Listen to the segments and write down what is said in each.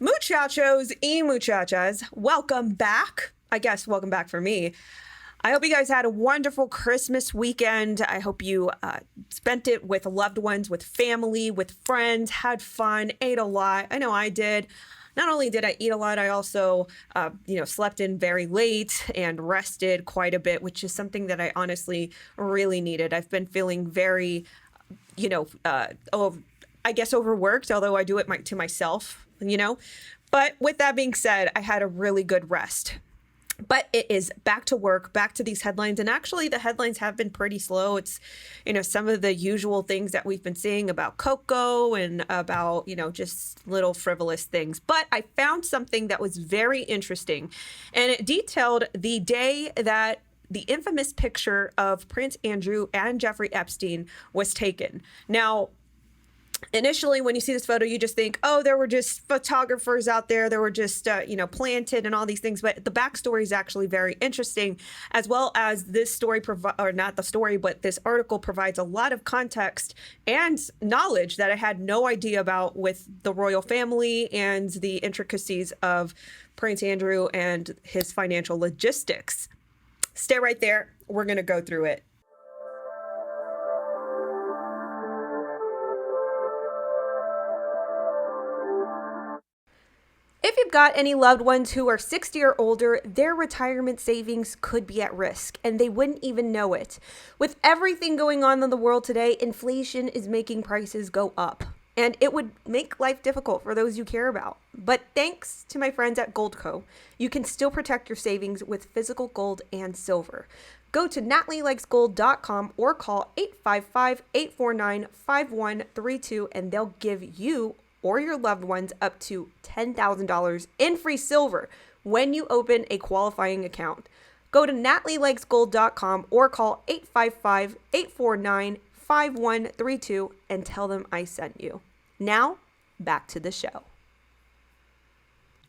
Muchachos y muchachas, welcome back. I guess welcome back for me. I hope you guys had a wonderful Christmas weekend. I hope you spent it with loved ones, with family, with friends, had fun, ate a lot. I know I did. Not only did I eat a lot, I also, slept in very late and rested quite a bit, which is something that I honestly really needed. I've been feeling very, overworked, although I do it to myself, But with that being said, I had a really good rest. But it is back to work, back to these headlines. And actually, the headlines have been pretty slow. It's, some of the usual things that we've been seeing about cocoa and about, just little frivolous things. But I found something that was very interesting. And it detailed the day that the infamous picture of Prince Andrew and Jeffrey Epstein was taken. Now, initially, when you see this photo, you just think, oh, there were just photographers out there. There were just, planted and all these things. But the backstory is actually very interesting, as well as this story, this article provides a lot of context and knowledge that I had no idea about with the royal family and the intricacies of Prince Andrew and his financial logistics. Stay right there. We're going to go through it. If you've got any loved ones who are 60 or older, their retirement savings could be at risk, and they wouldn't even know it. With everything going on in the world today, inflation is making prices go up, and it would make life difficult for those you care about. But thanks to my friends at 𝘥𝘐𝐿, you can still protect your savings with physical gold and silver. Go to natlylikesgold.com or call 855-849-5132, and they'll give you or your loved ones up to $10,000 in free silver when you open a qualifying account. Go to natlylikesgold.com or call 855-849-5132 and tell them I sent you. Now, back to the show.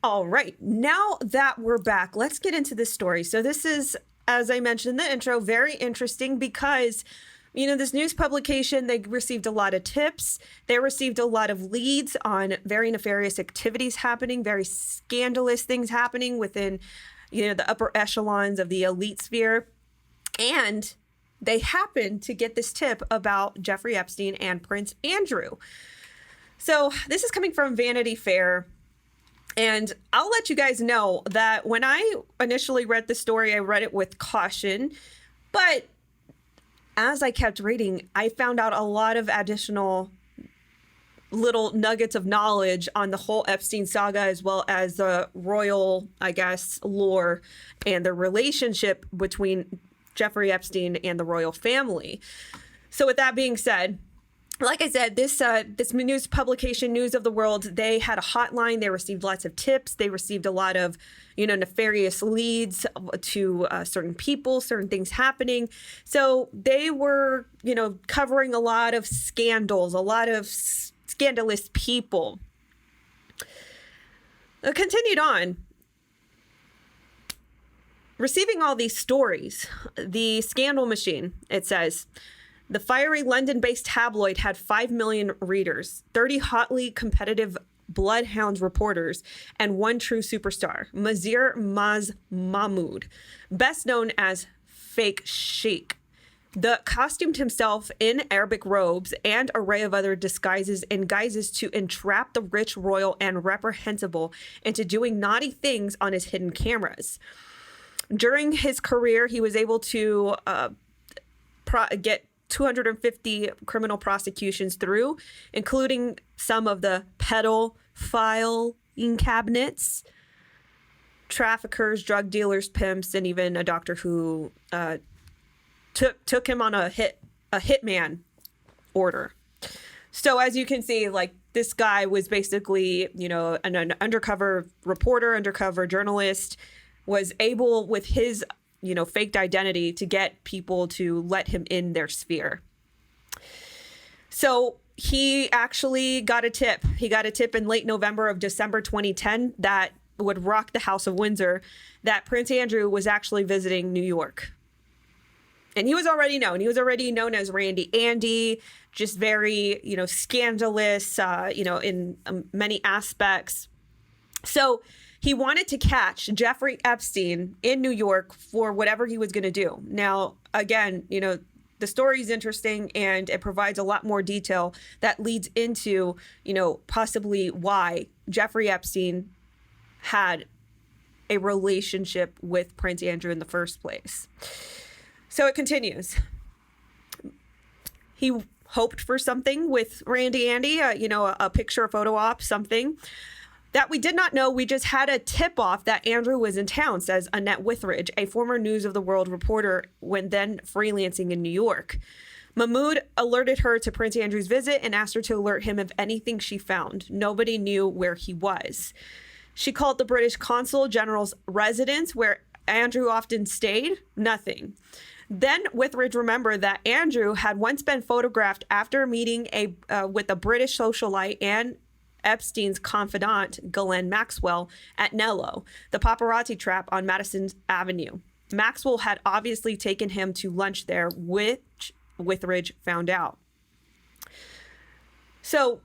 All right, now that we're back, let's get into this story. So this is, as I mentioned in the intro, very interesting because this news publication, they received a lot of tips. They received a lot of leads on very nefarious activities happening, very scandalous things happening within, the upper echelons of the elite sphere. And they happened to get this tip about Jeffrey Epstein and Prince Andrew. So this is coming from Vanity Fair. And I'll let you guys know that when I initially read the story, I read it with caution. But as I kept reading, I found out a lot of additional little nuggets of knowledge on the whole Epstein saga, as well as the royal, lore and the relationship between Jeffrey Epstein and the royal family. So with that being said, like I said, this news publication, News of the World, they had a hotline. They received lots of tips. They received a lot of, nefarious leads to certain people, certain things happening. So they were, covering a lot of scandals, a lot of scandalous people. Continued on. Receiving all these stories, the scandal machine, it says, the fiery London-based tabloid had 5 million readers, 30 hotly competitive bloodhound reporters, and one true superstar, Mazir Maz Mahmood, best known as Fake Sheikh. The costumed himself in Arabic robes and array of other disguises and guises to entrap the rich, royal, and reprehensible into doing naughty things on his hidden cameras. During his career, he was able to get 250 criminal prosecutions through, including some of the pedophile cabinets, traffickers, drug dealers, pimps, and even a doctor who took him on a hitman order. So as you can see, this guy was basically, an undercover reporter, undercover journalist, was able with his faked identity to get people to let him in their sphere. So he actually got a tip. He got a tip in late November of December 2010 that would rock the House of Windsor, that Prince Andrew was actually visiting New York. And he was already known. He was already known as Randy Andy, just very, scandalous, in many aspects. So he wanted to catch Jeffrey Epstein in New York for whatever he was going to do. Now, again, the story is interesting and it provides a lot more detail that leads into, possibly why Jeffrey Epstein had a relationship with Prince Andrew in the first place. So it continues. He hoped for something with Randy Andy, a picture, a photo op, something that we did not know. We just had a tip-off that Andrew was in town, says Annette Withridge, a former News of the World reporter when then freelancing in New York. Mahmoud alerted her to Prince Andrew's visit and asked her to alert him of anything she found. Nobody knew where he was. She called the British Consul General's residence, where Andrew often stayed. Nothing. Then Withridge remembered that Andrew had once been photographed after meeting with a British socialite and Epstein's confidant, Ghislaine Maxwell, at Nello, the paparazzi trap on Madison Avenue. Maxwell had obviously taken him to lunch there, which Withridge found out. So,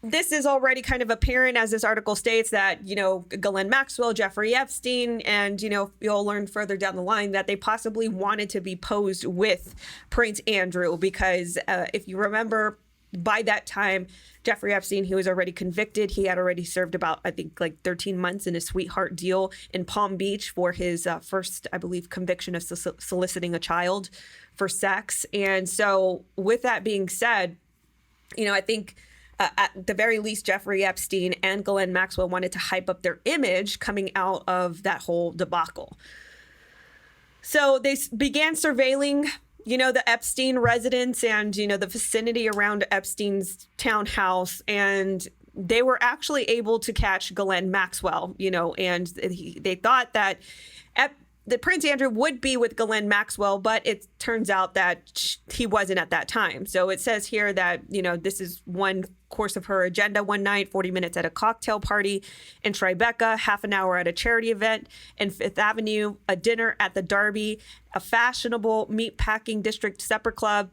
this is already kind of apparent, as this article states, that, Ghislaine Maxwell, Jeffrey Epstein, and, you'll learn further down the line that they possibly wanted to be posed with Prince Andrew because if you remember, by that time, Jeffrey Epstein, he was already convicted. He had already served about, 13 months in a sweetheart deal in Palm Beach for his first, I believe, conviction of soliciting a child for sex. And so with that being said, I think at the very least, Jeffrey Epstein and Ghislaine Maxwell wanted to hype up their image coming out of that whole debacle. So they began surveilling the Epstein residence and, the vicinity around Epstein's townhouse. And they were actually able to catch Ghislaine Maxwell, and they thought that the Prince Andrew would be with Ghislaine Maxwell, but it turns out that he wasn't at that time. So it says here that, this is one course of her agenda one night, 40 minutes at a cocktail party in Tribeca, half an hour at a charity event in Fifth Avenue, a dinner at the Derby, a fashionable meatpacking district supper club.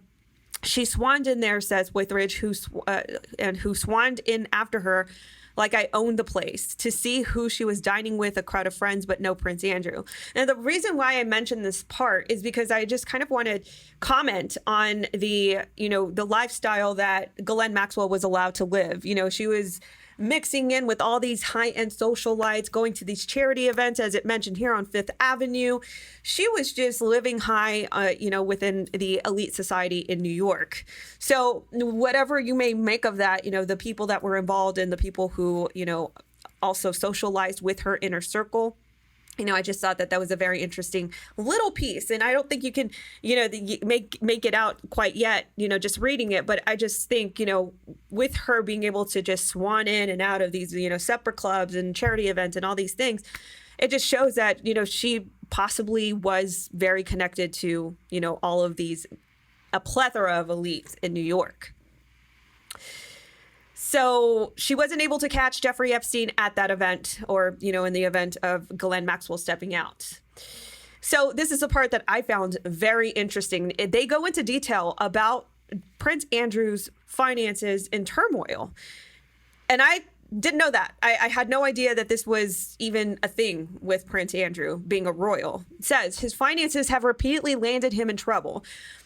She swanned in there, says Withridge, who swanned in after her like I owned the place, to see who she was dining with, a crowd of friends, but no Prince Andrew. Now, the reason why I mentioned this part is because I just kind of want to comment on the lifestyle that Ghislaine Maxwell was allowed to live. She was mixing in with all these high-end socialites, going to these charity events, as it mentioned here on Fifth Avenue. She was just living high, within the elite society in New York. So whatever you may make of that, the people that were involved and the people who, also socialized with her inner circle, I just thought that was a very interesting little piece. And I don't think you can, make it out quite yet, just reading it. But I just think, with her being able to just swan in and out of these, supper clubs and charity events and all these things, it just shows that, she possibly was very connected to, all of these, a plethora of elites in New York. So she wasn't able to catch Jeffrey Epstein at that event or, in the event of Ghislaine Maxwell stepping out. So this is a part that I found very interesting. They go into detail about Prince Andrew's finances in turmoil. And I didn't know that. I had no idea that this was even a thing with Prince Andrew being a royal. It says his finances have repeatedly landed him in trouble.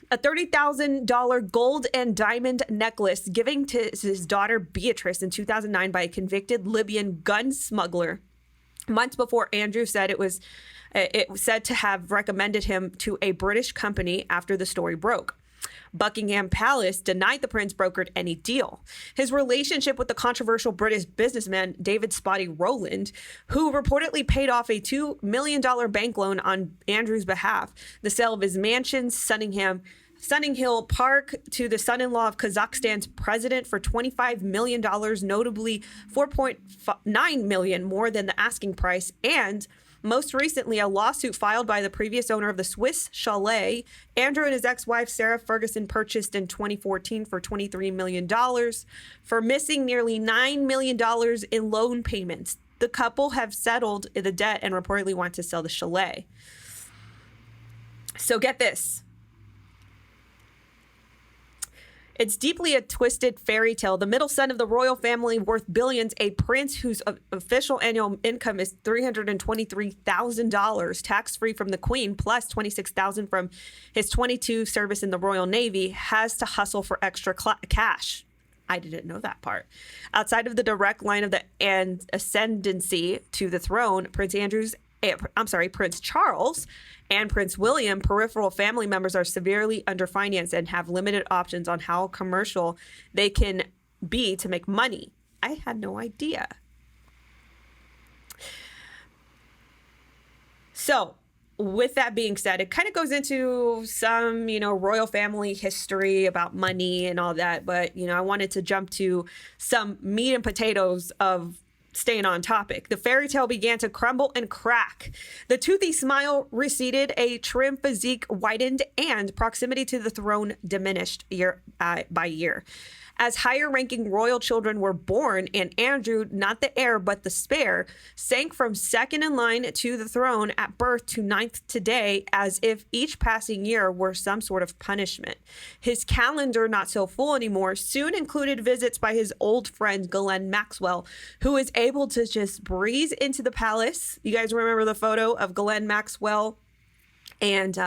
A $30,000 gold and diamond necklace given to his daughter Beatrice in 2009 by a convicted Libyan gun smuggler. Months before Andrew said it was said to have recommended him to a British company after the story broke. Buckingham Palace denied the prince brokered any deal. His relationship with the controversial British businessman David Spotty Rowland, who reportedly paid off a $2 million bank loan on Andrew's behalf, the sale of his mansion, Sunning Hill Park, to the son-in-law of Kazakhstan's president for $25 million, notably $4.9 million more than the asking price, and most recently, a lawsuit filed by the previous owner of the Swiss chalet Andrew and his ex-wife Sarah Ferguson purchased in 2014 for $23 million for missing nearly $9 million in loan payments. The couple have settled the debt and reportedly want to sell the chalet. So get this. It's deeply a twisted fairy tale. The middle son of the royal family worth billions, a prince whose official annual income is $323,000 tax-free from the queen, plus $26,000 from his 22 service in the Royal Navy, has to hustle for extra cash. I didn't know that part. Outside of the direct line of the ascendancy to the throne, Prince Charles and Prince William, peripheral family members are severely underfinanced and have limited options on how commercial they can be to make money. I had no idea. So, with that being said, it kind of goes into some, royal family history about money and all that. But, I wanted to jump to some meat and potatoes of staying on topic. The fairy tale began to crumble and crack. The toothy smile receded, a trim physique widened, and proximity to the throne diminished year by year. As higher-ranking royal children were born, and Andrew, not the heir but the spare, sank from second in line to the throne at birth to ninth today, as if each passing year were some sort of punishment. His calendar, not so full anymore, soon included visits by his old friend Ghislaine Maxwell, who was able to just breeze into the palace. You guys remember the photo of Ghislaine Maxwell and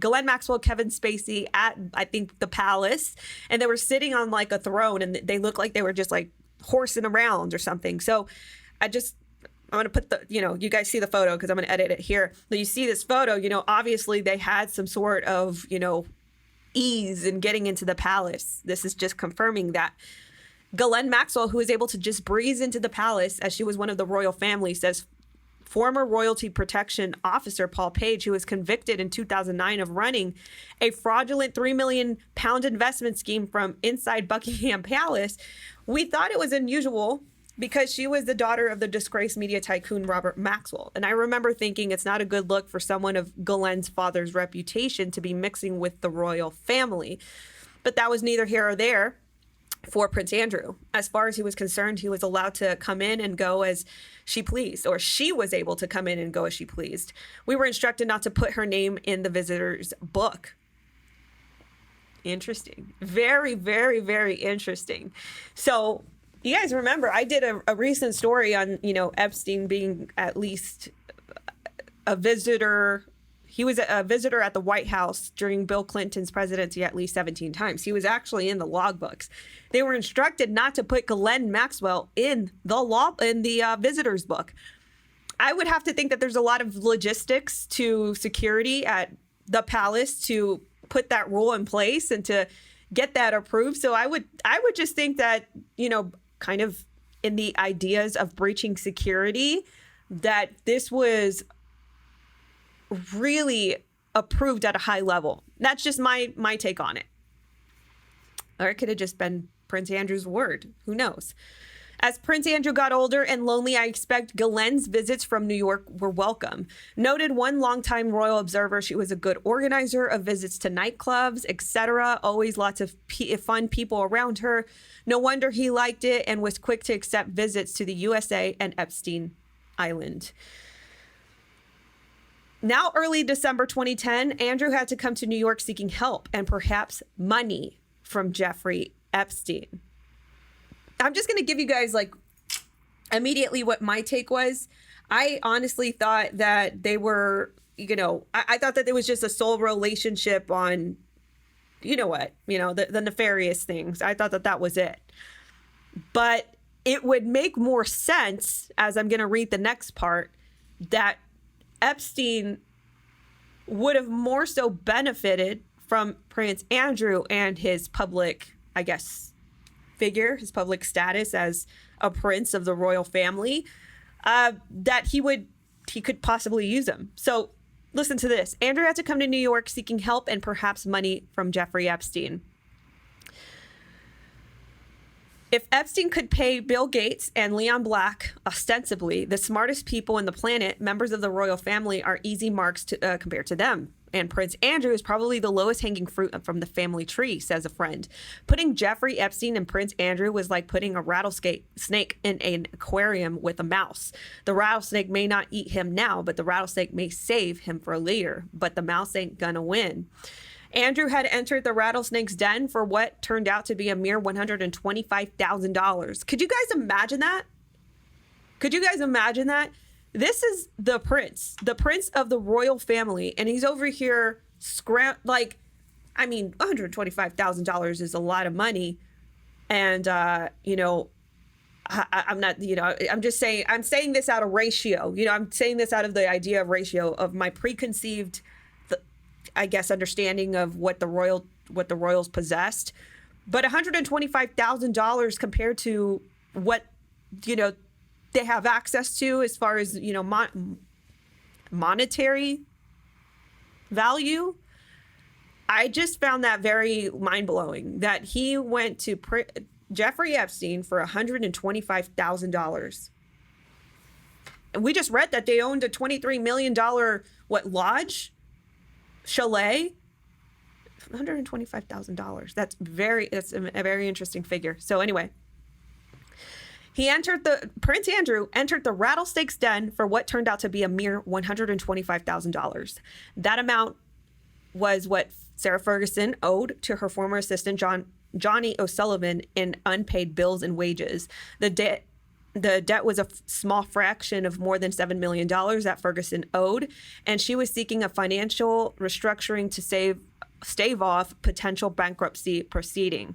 Ghislaine Maxwell, Kevin Spacey at, I think, the palace, and they were sitting on like a throne, and they looked like they were just like horsing around or something. So I'm going to put you guys see the photo because I'm going to edit it here. But you see this photo, obviously they had some sort of, ease in getting into the palace. This is just confirming that. Ghislaine Maxwell, who was able to just breeze into the palace as she was one of the royal family, says former royalty protection officer Paul Page, who was convicted in 2009 of running a fraudulent £3 million investment scheme from inside Buckingham Palace. We thought it was unusual because she was the daughter of the disgraced media tycoon Robert Maxwell. And I remember thinking it's not a good look for someone of Ghislaine's father's reputation to be mixing with the royal family. But that was neither here or there for Prince Andrew. As far as he was concerned, he was allowed to come in and go as she pleased, or she was able to come in and go as she pleased. We were instructed not to put her name in the visitor's book. Interesting. Very, very, very interesting. So you guys remember I did a recent story on, Epstein being at least a visitor. He was a visitor at the White House during Bill Clinton's presidency at least 17 times. He was actually in the logbooks. They were instructed not to put Ghislaine Maxwell in the visitor's book. I would have to think that there's a lot of logistics to security at the palace to put that rule in place and to get that approved. So I would just think that, kind of in the ideas of breaching security, that this was really approved at a high level. That's just my take on it. Or it could have just been Prince Andrew's word. Who knows? As Prince Andrew got older and lonely, I expect Ghislaine's visits from New York were welcome. Noted one longtime royal observer, she was a good organizer of visits to nightclubs, etc. Always lots of fun people around her. No wonder he liked it and was quick to accept visits to the USA and Epstein Island. Now, early December 2010, Andrew had to come to New York seeking help and perhaps money from Jeffrey Epstein. I'm just going to give you guys immediately what my take was. I honestly thought that they were, I thought that there was just a soul relationship on, the nefarious things. I thought that was it. But it would make more sense, as I'm going to read the next part, that Epstein would have more so benefited from Prince Andrew and his public, figure, his public status as a prince of the royal family, that he could possibly use him. So listen to this. Andrew had to come to New York seeking help and perhaps money from Jeffrey Epstein. If Epstein could pay Bill Gates and Leon Black, ostensibly the smartest people on the planet, members of the royal family are easy marks compared to them. And Prince Andrew is probably the lowest hanging fruit from the family tree, says a friend. Putting Jeffrey Epstein and Prince Andrew was like putting a rattlesnake in an aquarium with a mouse. The rattlesnake may not eat him now, but the rattlesnake may save him for later. But the mouse ain't gonna win. Andrew had entered the rattlesnake's den for what turned out to be a mere $125,000. Could you guys imagine that? Could you guys imagine that? This is the prince of the royal family, and he's over here $125,000 is a lot of money. And, I'm not, I'm just saying, I'm saying this out of ratio, I'm saying this out of the idea of ratio of my preconceived, understanding of what the royals possessed. But $125,000 compared to what, they have access to as far as, monetary value. I just found that very mind-blowing that he went to Jeffrey Epstein for $125,000. And we just read that they owned a $23 million, lodge? Chalet? $125,000. That's a very interesting figure. So anyway, Prince Andrew entered the rattlesnake's den for what turned out to be a mere $125,000. That amount was what Sarah Ferguson owed to her former assistant, Johnny O'Sullivan, in unpaid bills and wages. The debt was a small fraction of more than $7 million that Ferguson owed, and she was seeking a financial restructuring to stave off potential bankruptcy proceeding.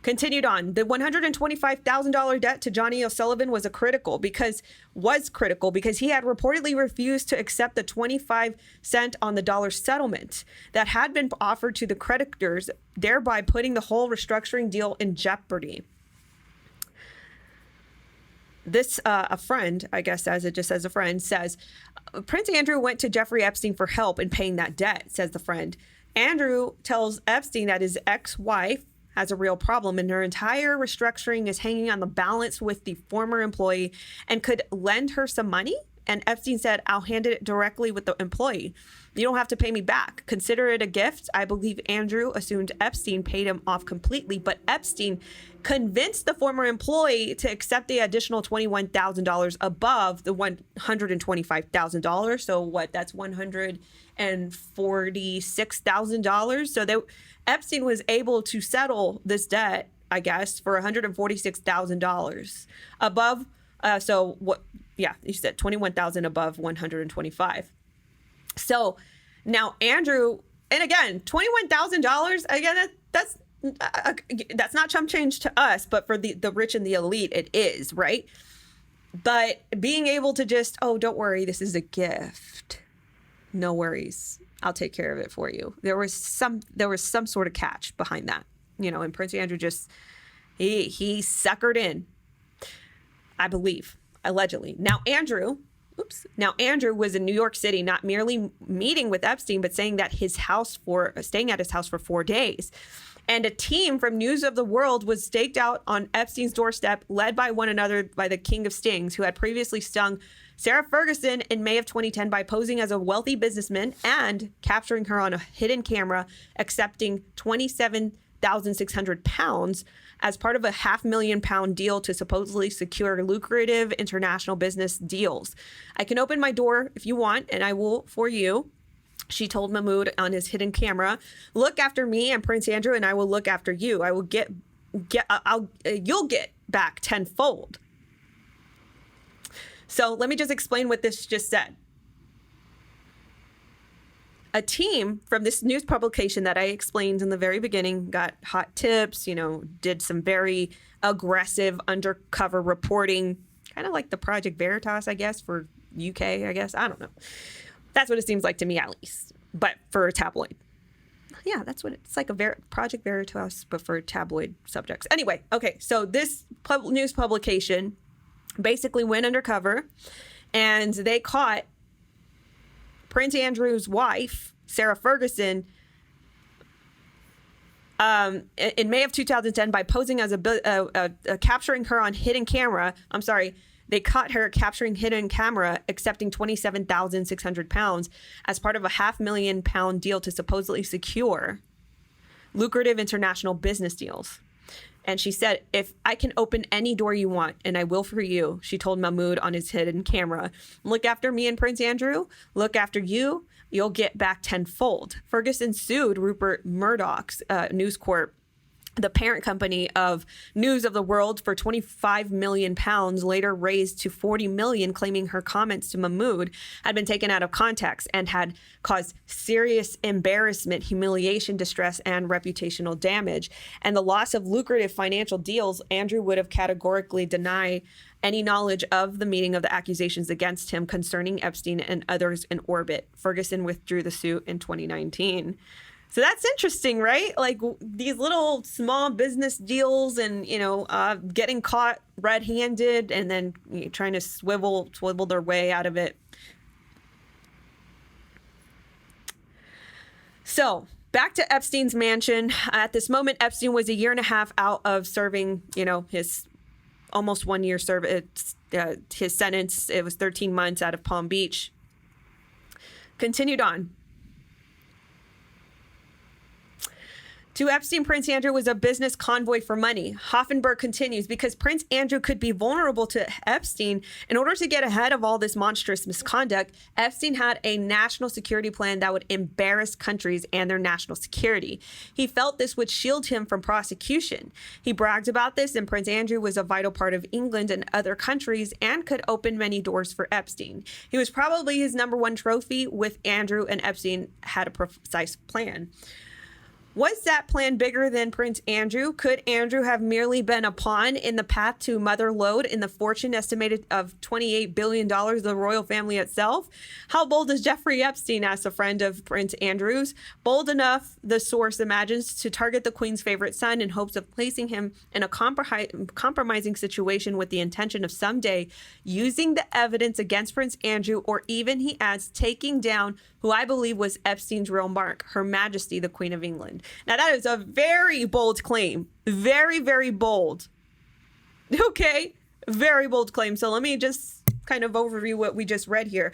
Continued on, the $125,000 debt to Johnny O'Sullivan was critical because he had reportedly refused to accept the 25 cent on the dollar settlement that had been offered to the creditors, thereby putting the whole restructuring deal in jeopardy. This, a friend, I guess, as it just says a friend, says, Prince Andrew went to Jeffrey Epstein for help in paying that debt, says the friend. Andrew tells Epstein that his ex-wife has a real problem and her entire restructuring is hanging on the balance with the former employee and could lend her some money. And Epstein said, I'll hand it directly with the employee. You don't have to pay me back. Consider it a gift. I believe Andrew assumed Epstein paid him off completely, but Epstein convinced the former employee to accept the additional $21,000 above the $125,000. So that's $146,000. So Epstein was able to settle this debt, I guess, for $146,000 above. So what? Yeah, you said 21,000 above 125. So now Andrew, and again, $21,000. Again, that's not chump change to us, but for the rich and the elite, it is, right? But being able to just, don't worry, this is a gift. No worries, I'll take care of it for you. There was some sort of catch behind that, and Prince Andrew just he suckered in, I believe. Allegedly. Now Andrew was in New York City, not merely meeting with Epstein, but staying at his house for 4 days. And a team from News of the World was staked out on Epstein's doorstep, led by the King of Stings, who had previously stung Sarah Ferguson in May of 2010 by posing as a wealthy businessman and capturing her on a hidden camera, accepting £27,600 as part of a £500,000 deal to supposedly secure lucrative international business deals. I can open my door if you want, and I will for you, she told Mahmoud on his hidden camera. Look after me and Prince Andrew, and I will look after you. I will you'll get back tenfold. So let me just explain what this just said. A team from this news publication that I explained in the very beginning got hot tips, did some very aggressive undercover reporting, kind of like the Project Veritas, I guess, for UK, I guess. I don't know. That's what it seems like to me, at least. But for a tabloid. Yeah, that's what it's like, Project Veritas, but for tabloid subjects. Anyway, okay, so this news publication basically went undercover and they caught Prince Andrew's wife, Sarah Ferguson, in May of 2010 by posing as capturing her on hidden camera. They caught her capturing hidden camera, accepting £27,600 as part of a £500,000 deal to supposedly secure lucrative international business deals. And she said, if I can open any door you want, and I will for you, she told Mahmoud on his hidden camera. Look after me and Prince Andrew. Look after you. you'll get back tenfold. Ferguson sued Rupert Murdoch's News Corp, the parent company of News of the World, for £25 million, later raised to $40 million, claiming her comments to Mahmoud had been taken out of context and had caused serious embarrassment, humiliation, distress, and reputational damage. And the loss of lucrative financial deals, Andrew would have categorically denied any knowledge of the meeting of the accusations against him concerning Epstein and others in orbit. Ferguson withdrew the suit in 2019. So that's interesting, right? Like these little small business deals and, getting caught red-handed and then trying to swivel their way out of it. So back to Epstein's mansion. At this moment, Epstein was a year and a half out of serving, his almost 1 year service, his sentence. It was 13 months out of Palm Beach. Continued on. To Epstein, Prince Andrew was a business convoy for money. Hoffenberg continues, because Prince Andrew could be vulnerable to Epstein. In order to get ahead of all this monstrous misconduct, Epstein had a national security plan that would embarrass countries and their national security. He felt this would shield him from prosecution. He bragged about this, and Prince Andrew was a vital part of England and other countries and could open many doors for Epstein. He was probably his number one trophy, with Andrew and Epstein had a precise plan. Was that plan bigger than Prince Andrew? Could Andrew have merely been a pawn in the path to mother lode in the fortune estimated of $28 billion of the royal family itself? How bold is Jeffrey Epstein, asked a friend of Prince Andrew's? Bold enough, the source imagines, to target the Queen's favorite son in hopes of placing him in a compromising situation with the intention of someday using the evidence against Prince Andrew, or even, he adds, taking down who I believe was Epstein's real mark, Her Majesty, the Queen of England. Now, that is a very bold claim. Very, very bold. Okay, very bold claim. So let me just kind of overview what we just read here.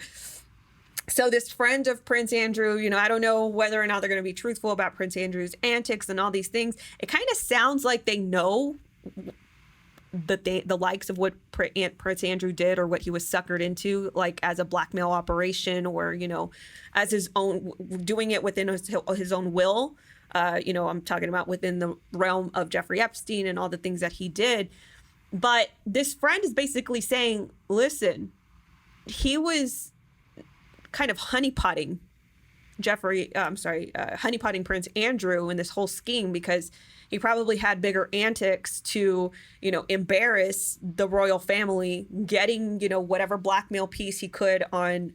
So this friend of Prince Andrew, I don't know whether or not they're going to be truthful about Prince Andrew's antics and all these things. It kind of sounds like they know the likes of what Prince Andrew did, or what he was suckered into, like as a blackmail operation, or as his own, doing it within his own will. I'm talking about within the realm of Jeffrey Epstein and all the things that he did. But this friend is basically saying, listen, he was kind of honeypotting honeypotting Prince Andrew in this whole scheme, because he probably had bigger antics to, embarrass the royal family, getting, whatever blackmail piece he could on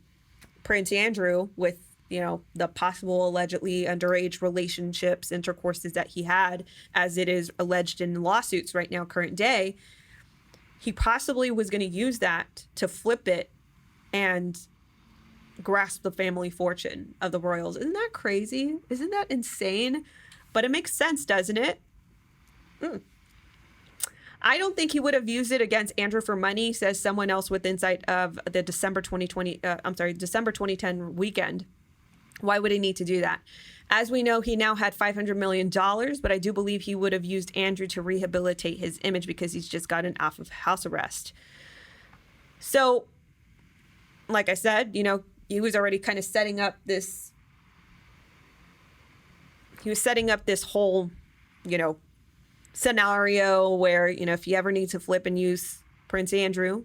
Prince Andrew with, the possible allegedly underage relationships, intercourses that he had, as it is alleged in lawsuits right now, current day. He possibly was going to use that to flip it and grasp the family fortune of the royals. Isn't that crazy? Isn't that insane? But it makes sense, doesn't it? I don't think he would have used it against Andrew for money, says someone else with insight of the December 2010 weekend. Why would he need to do that? As we know, he now had $500 million, but I do believe he would have used Andrew to rehabilitate his image, because he's just gotten off of house arrest. So, like I said, he was already kind of setting up this whole, scenario where, if you ever need to flip and use Prince Andrew,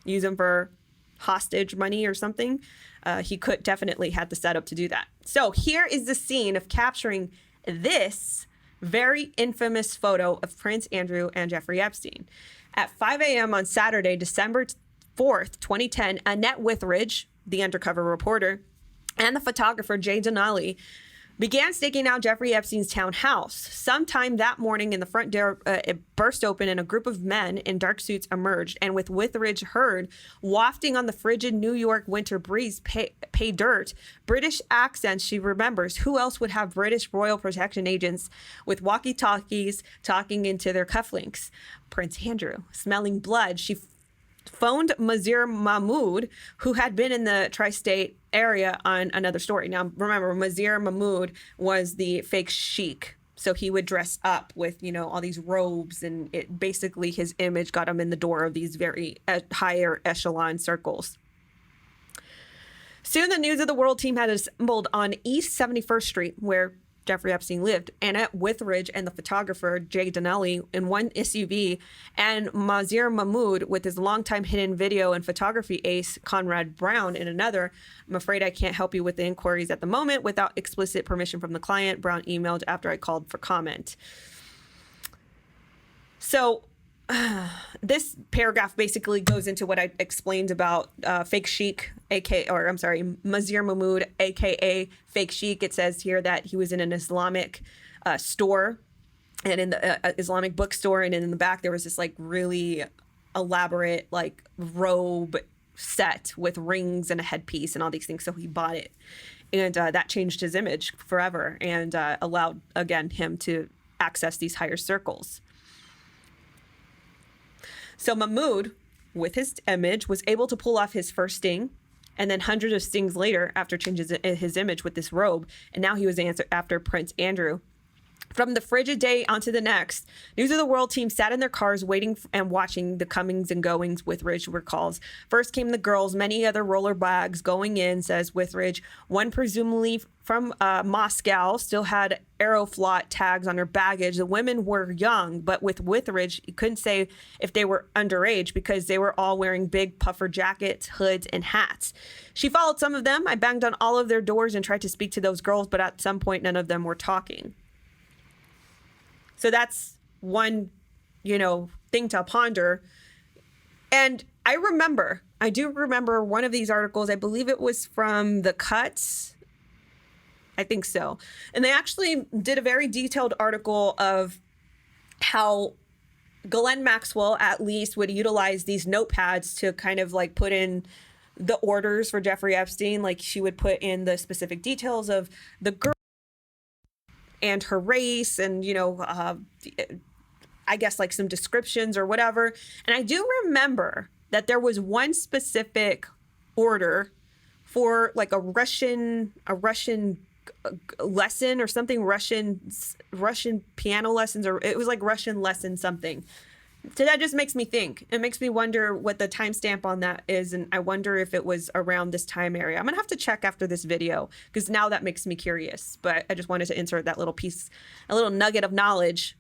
use him for hostage money or something, he could definitely had the setup to do that. So here is the scene of capturing this very infamous photo of Prince Andrew and Jeffrey Epstein. At 5 a.m. on Saturday, December 4th, 2010, Annette Withridge, the undercover reporter, and the photographer Jay Denali began staking out Jeffrey Epstein's townhouse. Sometime that morning, in the front door, it burst open and a group of men in dark suits emerged, and with Withridge heard wafting on the frigid New York winter breeze, pay dirt, British accents she remembers. Who else would have British royal protection agents with walkie-talkies talking into their cufflinks? Prince Andrew. Smelling blood, she phoned Nazir Mahmoud, who had been in the tri-state area on another story. Now, remember, Nazir Mahmoud was the fake sheik. So he would dress up with, all these robes, and it basically his image got him in the door of these very higher echelon circles. Soon the News of the World team had assembled on East 71st Street, where Jeffrey Epstein lived, Anna Withridge and the photographer Jay Donnelly in one SUV, and 𝘱𝘿𝘲𝘍𝑚ahmood with his longtime hidden video and photography ace Conrad Brown in another. I'm afraid I can't help you with the inquiries at the moment without explicit permission from the client, Brown emailed after I called for comment. So this paragraph basically goes into what I explained about Fake Chic, 𝘱𝘍𝘲 Mahmood, aka Fake Chic. It says here that he was in an Islamic store, and in the Islamic bookstore, and in the back there was this like really elaborate like robe set with rings and a headpiece and all these things. So he bought it, and that changed his image forever and allowed again him to access these higher circles. So Mahmood, with his image, was able to pull off his first sting, and then hundreds of stings later after changing his image with this robe, and now he was after Prince Andrew. From the frigid day onto the next, News of the World team sat in their cars waiting and watching the comings and goings, Withridge recalls. First came the girls, many other roller bags going in, says Withridge. One presumably from Moscow still had Aeroflot tags on her baggage. The women were young, but with Withridge, you couldn't say if they were underage because they were all wearing big puffer jackets, hoods, and hats. She followed some of them. I banged on all of their doors and tried to speak to those girls, but at some point, none of them were talking. So that's one, thing to ponder. And I do remember one of these articles. I believe it was from The Cut. I think so. And they actually did a very detailed article of how Ghislaine Maxwell, at least, would utilize these notepads to kind of like put in the orders for Jeffrey Epstein. Like she would put in the specific details of the girl and her race and, I guess like some descriptions or whatever. And I do remember that there was one specific order for like a Russian lesson or something, Russian piano lessons, or it was like Russian lesson something. So that just makes me think. It makes me wonder what the timestamp on that is, and I wonder if it was around this time area. I'm gonna have to check after this video because now that makes me curious. But I just wanted to insert that little piece, a little nugget of knowledge.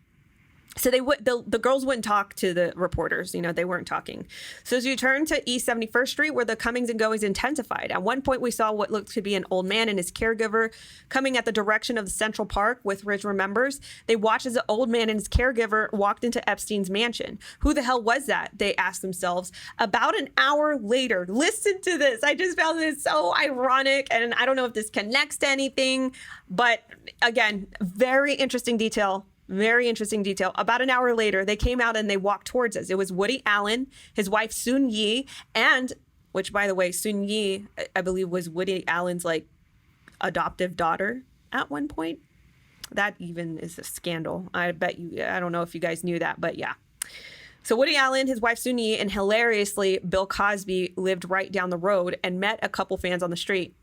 So the girls wouldn't talk to the reporters, they weren't talking. So as you turn to East 71st Street, where the comings and goings intensified. At one point, we saw what looked to be an old man and his caregiver coming at the direction of the Central Park. Withridge remembers. They watched as the old man and his caregiver walked into Epstein's mansion. Who the hell was that? They asked themselves. About an hour later, listen to this. I just found this so ironic, and I don't know if this connects to anything, but again, very interesting detail. Very interesting detail. About an hour later, they came out and they walked towards us. It was Woody Allen, his wife 𝘱𝘳, and which, by the way, 𝘱𝘳, I believe, was Woody Allen's like adoptive daughter at one point. That even is a scandal. I bet you. I don't know if you guys knew that, but yeah. So Woody Allen, his wife 𝘱𝘳, and hilariously Bill Cosby lived right down the road and met a couple fans on the street.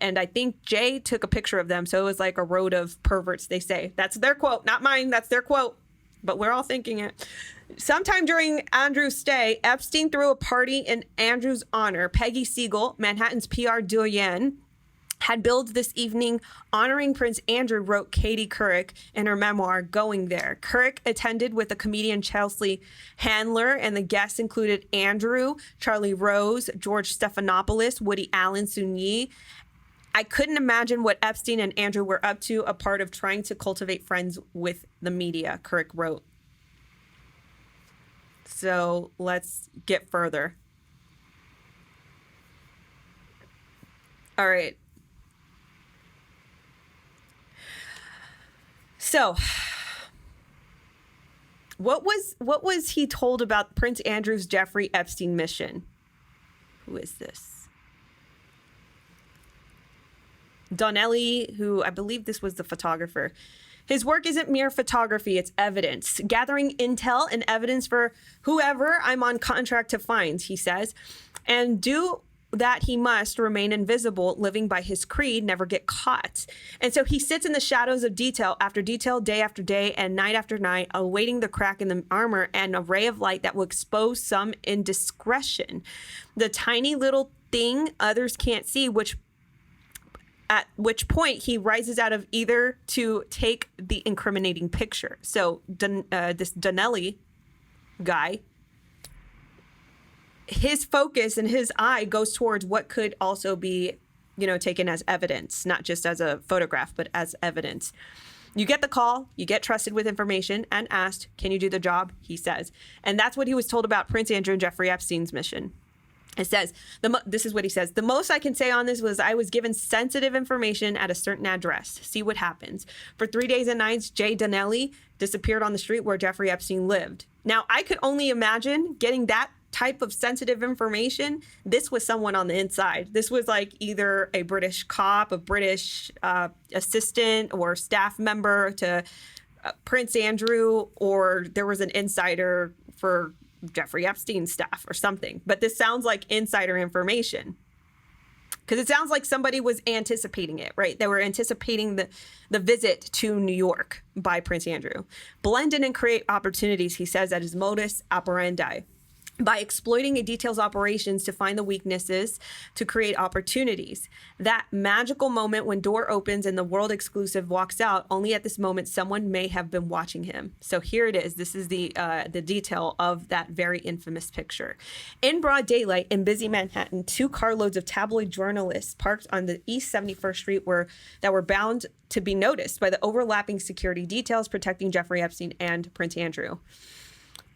And I think Jay took a picture of them. So it was like a road of perverts, they say. That's their quote, not mine. That's their quote. But we're all thinking it. Sometime during Andrew's stay, Epstein threw a party in Andrew's honor. Peggy Siegel, Manhattan's PR doyenne, had billed this evening honoring Prince Andrew, wrote Katie Couric in her memoir, Going There. Couric attended with the comedian Chelsea Handler, and the guests included Andrew, Charlie Rose, George Stephanopoulos, Woody Allen, 𝘱𝘳. I couldn't imagine what Epstein and Andrew were up to, a part of trying to cultivate friends with the media, Couric wrote. So let's get further. All right. So, what was he told about Prince Andrew's Jeffrey Epstein mission? Who is this? Donnelly, who I believe this was the photographer. His work isn't mere photography, it's evidence. Gathering intel and evidence for whoever I'm on contract to find, he says. And do that he must remain invisible, living by his creed, never get caught. And so he sits in the shadows of detail after detail, day after day, and night after night, awaiting the crack in the armor and a ray of light that will expose some indiscretion. The tiny little thing others can't see, at which point he rises out of either to take the incriminating picture. So this Danelli guy, his focus and his eye goes towards what could also be, taken as evidence, not just as a photograph, but as evidence. You get the call, you get trusted with information and asked, can you do the job? He says. And that's what he was told about Prince Andrew and Jeffrey Epstein's mission. It says, this is what he says. The most I can say on this was I was given sensitive information at a certain address. See what happens. For 3 days and nights, Jay Danelli disappeared on the street where Jeffrey Epstein lived. Now, I could only imagine getting that type of sensitive information. This was someone on the inside. This was like either a British cop, a British assistant or staff member to Prince Andrew, or there was an insider for Jeffrey Epstein's staff or something. But this sounds like insider information because it sounds like somebody was anticipating it, right? They were anticipating the visit to New York by Prince Andrew. Blend in and create opportunities, he says, that is modus operandi. By exploiting a detail's operations to find the weaknesses to create opportunities. That magical moment when door opens and the world exclusive walks out, only at this moment someone may have been watching him. So here it is. This is the detail of that very infamous picture. In broad daylight in busy Manhattan, 2 carloads of tabloid journalists parked on the East 71st Street that were bound to be noticed by the overlapping security details protecting Jeffrey Epstein and Prince Andrew.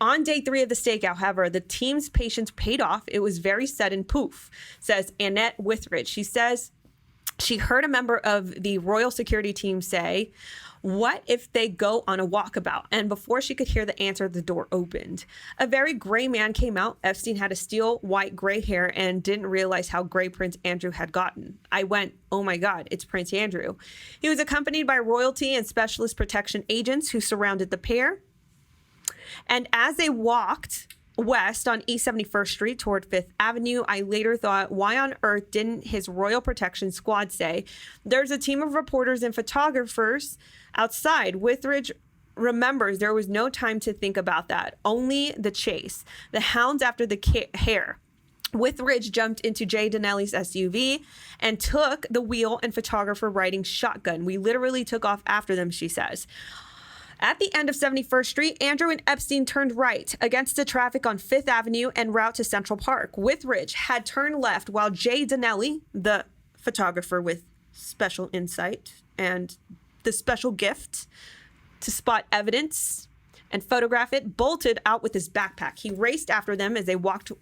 On day 3 of the stakeout, however, the team's patience paid off. It was very sudden poof, says Annette Withridge. She says she heard a member of the royal security team say, what if they go on a walkabout? And before she could hear the answer, the door opened. A very gray man came out. Epstein had a steel white gray hair and didn't realize how gray Prince Andrew had gotten. I went, oh my God, it's Prince Andrew. He was accompanied by royalty and specialist protection agents who surrounded the pair. And as they walked west on East 71st Street toward 5th Avenue, I later thought, why on earth didn't his Royal Protection Squad say, there's a team of reporters and photographers outside? Withridge remembers there was no time to think about that, only the chase, the hounds after the hare. Withridge jumped into Jay Danelli's SUV and took the wheel and photographer riding shotgun. We literally took off after them, she says. At the end of 71st Street, Andrew and Epstein turned right against the traffic on 5th Avenue en route to Central Park. Withridge had turned left while Jay Danelli, the photographer with special insight and the special gift to spot evidence and photograph it, bolted out with his backpack. He raced after them as they walked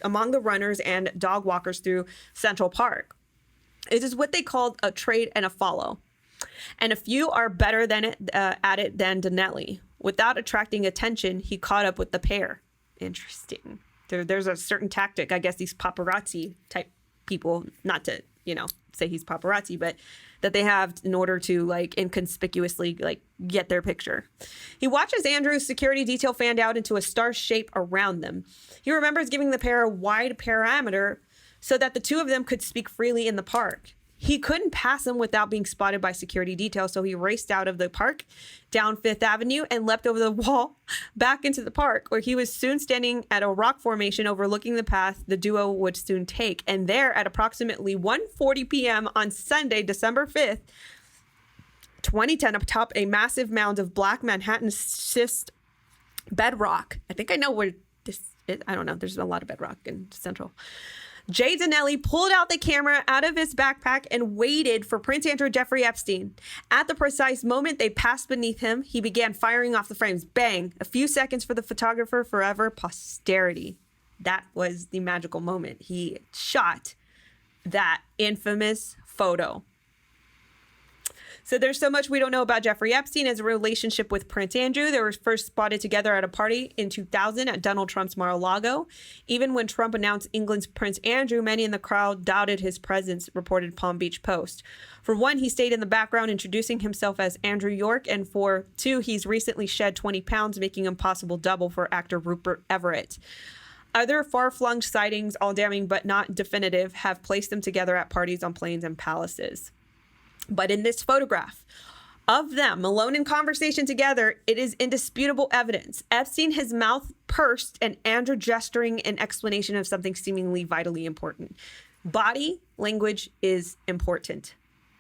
among the runners and dog walkers through Central Park. It is what they called a trade and a follow. And a few are better at it than Danelli. Without attracting attention, he caught up with the pair. Interesting. There's a certain tactic, I guess these paparazzi type people, not to, say he's paparazzi, but that they have in order to inconspicuously get their picture. He watches Andrew's security detail fanned out into a star shape around them. He remembers giving the pair a wide perimeter so that the two of them could speak freely in the park. He couldn't pass him without being spotted by security detail, so he raced out of the park, down 5th Avenue, and leapt over the wall back into the park, where he was soon standing at a rock formation overlooking the path the duo would soon take. And there, at approximately 1:40 p.m. on Sunday, December 5th, 2010, atop a massive mound of black Manhattan schist bedrock. I think I know where this is. I don't know. There's a lot of bedrock in Central. Jay Danelli pulled out the camera out of his backpack and waited for Prince Andrew and Jeffrey Epstein. At the precise moment they passed beneath him, he began firing off the frames. Bang! A few seconds for the photographer, forever posterity. That was the magical moment. He shot that infamous photo. So there's so much we don't know about Jeffrey Epstein as a relationship with Prince Andrew. They were first spotted together at a party in 2000 at Donald Trump's Mar-a-Lago. Even when Trump announced England's Prince Andrew, many in the crowd doubted his presence, reported Palm Beach Post. For one, he stayed in the background, introducing himself as Andrew York. And for two, he's recently shed 20 pounds, making him possible double for actor Rupert Everett. Other far-flung sightings, all damning but not definitive, have placed them together at parties on planes and palaces. But in this photograph of them alone in conversation together, it is indisputable evidence. Epstein, his mouth pursed, and Andrew gesturing in explanation of something seemingly vitally important. Body language is important.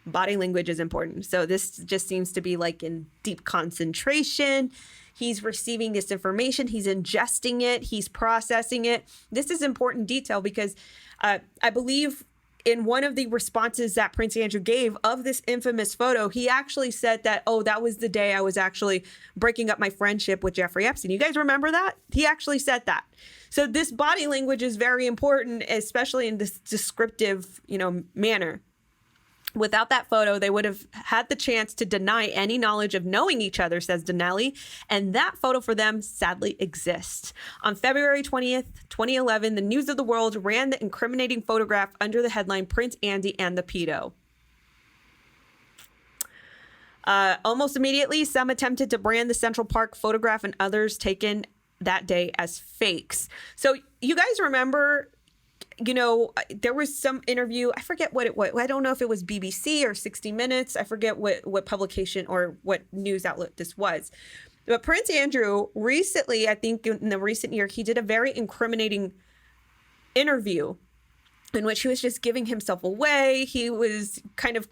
Body language is important. So this just seems to be like in deep concentration. He's receiving this information. He's ingesting it. He's processing it. This is important detail because I believe in one of the responses that Prince Andrew gave of this infamous photo, he actually said that, oh, that was the day I was actually breaking up my friendship with Jeffrey Epstein. You guys remember that? He actually said that. So this body language is very important, especially in this descriptive, manner. Without that photo, they would have had the chance to deny any knowledge of knowing each other, says Natly, and that photo for them sadly exists. On February 20th, 2011, the News of the World ran the incriminating photograph under the headline, Prince Andy and the Pedo. Almost immediately, some attempted to brand the Central Park photograph and others taken that day as fakes. So you guys remember, there was some interview. I forget what it was. I don't know if it was BBC or 60 Minutes. I forget what publication or what news outlet this was. But Prince Andrew recently, I think in the recent year, he did a very incriminating interview in which he was just giving himself away. He was kind of,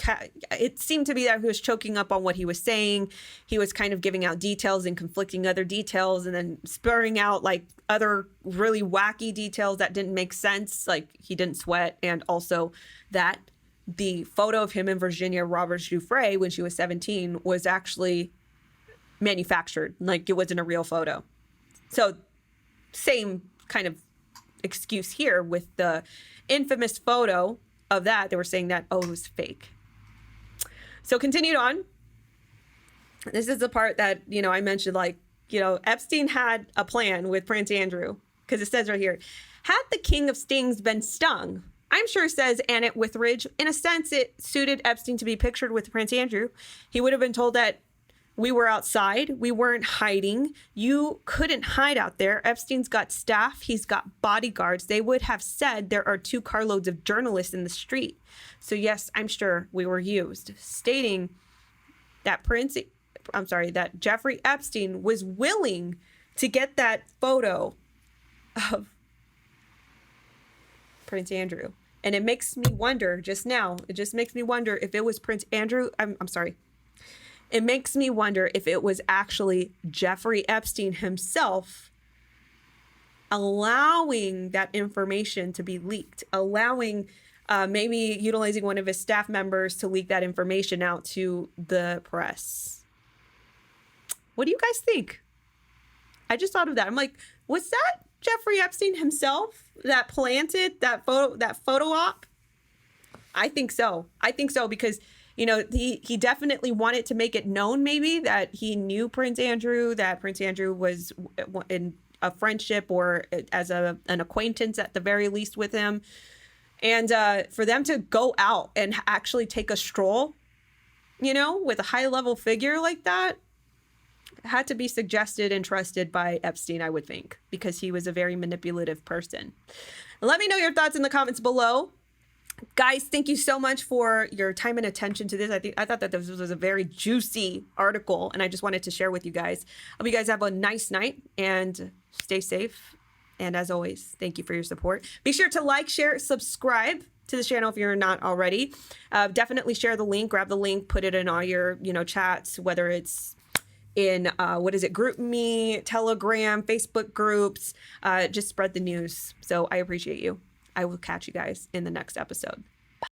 it seemed to be that he was choking up on what he was saying. He was kind of giving out details and conflicting other details and then spurring out like other really wacky details that didn't make sense. Like he didn't sweat. And also that the photo of him and Virginia Roberts Giuffre when she was 17 was actually manufactured. Like it wasn't a real photo. So same kind of excuse here with the infamous photo of that. They were saying that, oh, it was fake. So continued on. This is the part that, I mentioned, like, Epstein had a plan with Prince Andrew because it says right here, had the king of stings been stung? I'm sure, says 𝘿𝑒𝑡𝑊𝑚. In a sense, it suited Epstein to be pictured with Prince Andrew. He would have been told that we were outside. We weren't hiding. You couldn't hide out there. Epstein's got staff. He's got bodyguards. They would have said there are 2 carloads of journalists in the street. So yes, I'm sure we were used, stating that that Jeffrey Epstein was willing to get that photo of Prince Andrew. And it makes me wonder if it was Prince Andrew. It makes me wonder if it was actually Jeffrey Epstein himself allowing that information to be leaked, allowing maybe utilizing one of his staff members to leak that information out to the press. What do you guys think? I just thought of that. I'm like, was that Jeffrey Epstein himself that planted that photo op? I think so. Because he definitely wanted to make it known maybe that he knew Prince Andrew, that Prince Andrew was in a friendship or as an acquaintance at the very least with him. And for them to go out and actually take a stroll, with a high level figure like that, had to be suggested and trusted by Epstein, I would think, because he was a very manipulative person. Let me know your thoughts in the comments below. Guys, thank you so much for your time and attention to this. I thought that this was a very juicy article, and I just wanted to share with you guys. I hope you guys have a nice night and stay safe. And as always, thank you for your support. Be sure to like, share, subscribe to this channel if you're not already. Definitely share the link, grab the link, put it in all your, chats, whether it's in, GroupMe, Telegram, Facebook groups, just spread the news. So I appreciate you. I will catch you guys in the next episode. Bye.